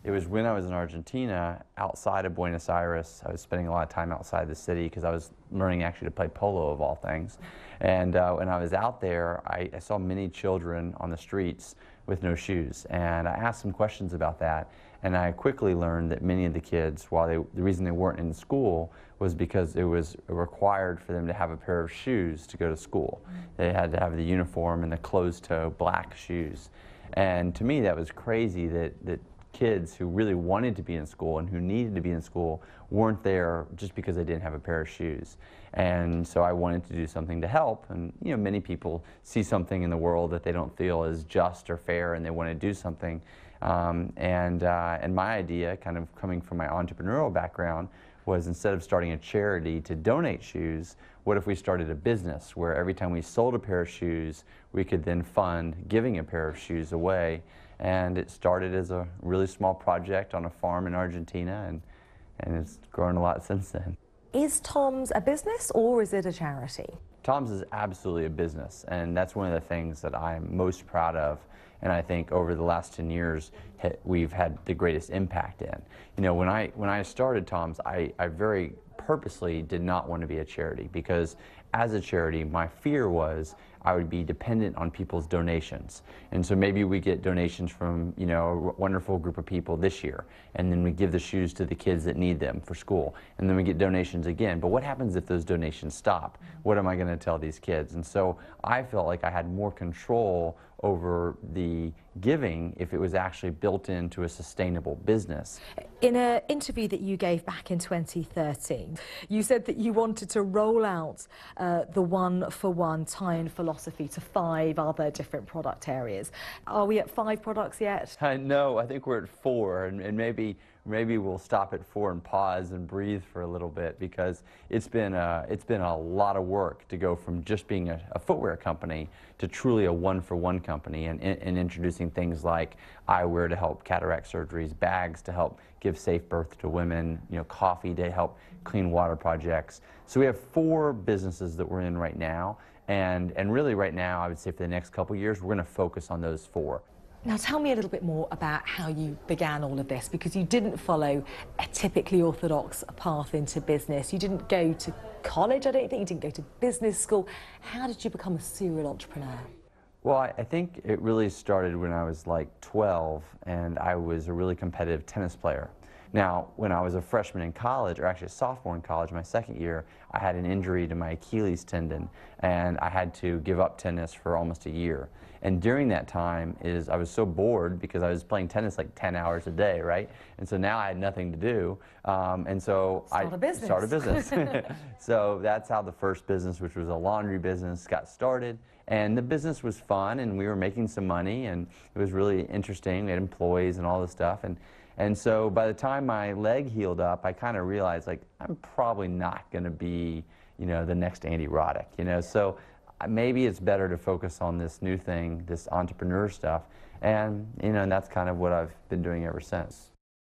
It was when I was in Argentina, outside of Buenos Aires. I was spending a lot of time outside the city because I was learning actually to play polo, of all things. And when I was out there, I saw many children on the streets with no shoes. And I asked some questions about that. And I quickly learned that many of the kids, the reason they weren't in school was because it was required for them to have a pair of shoes to go to school. They had to have the uniform and the closed-toe black shoes. And to me, that was crazy that kids who really wanted to be in school and who needed to be in school weren't there just because they didn't have a pair of shoes. And so I wanted to do something to help. And many people see something in the world that they don't feel is just or fair, and they want to do something. And my idea, kind of coming from my entrepreneurial background, was instead of starting a charity to donate shoes, what if we started a business where every time we sold a pair of shoes, we could then fund giving a pair of shoes away. And it started as a really small project on a farm in Argentina, and it's grown a lot since then. Is TOMS a business or is it a charity? TOMS is absolutely a business, and that's one of the things that I'm most proud of. And I think over the last 10 years, we've had the greatest impact in. When I started TOMS, I very purposely did not want to be a charity, because as a charity, my fear was I would be dependent on people's donations. And so maybe we get donations from a wonderful group of people this year, and then we give the shoes to the kids that need them for school, and then we get donations again. But what happens if those donations stop? What am I going to tell these kids? And so I felt like I had more control over the giving if it was actually built into a sustainable business. In an interview that you gave back in 2013, you said that you wanted to roll out the one-for-one tie-in philosophy to 5 other different product areas. Are we at 5 products yet? No, I think we're at 4, and maybe we'll stop at 4 and pause and breathe for a little bit, because it's been a lot of work to go from just being a footwear company to truly a one-for-one company, and introducing things like eyewear to help cataract surgeries, bags to help give safe birth to women, coffee to help clean water projects. So we have 4 businesses that we're in right now, and really right now, I would say for the next couple years, we're going to focus on those 4. Now tell me a little bit more about how you began all of this, because you didn't follow a typically orthodox path into business. You didn't go to college, I don't think. You didn't go to business school. How did you become a serial entrepreneur? Well, I think it really started when I was like 12, and I was a really competitive tennis player. Now, when I was a freshman in college, or actually a sophomore in college, my second year, I had an injury to my Achilles tendon, and I had to give up tennis for almost a year. And during that time I was so bored, because I was playing tennis like 10 hours a day, right? And so now I had nothing to do, and so I started a business. So that's how the first business, which was a laundry business, got started. And the business was fun, and we were making some money, and it was really interesting. We had employees and all this stuff. And so by the time my leg healed up, I kind of realized, like, I'm probably not going to be, the next Andy Roddick, So maybe it's better to focus on this new thing, this entrepreneur stuff. And, and that's kind of what I've been doing ever since.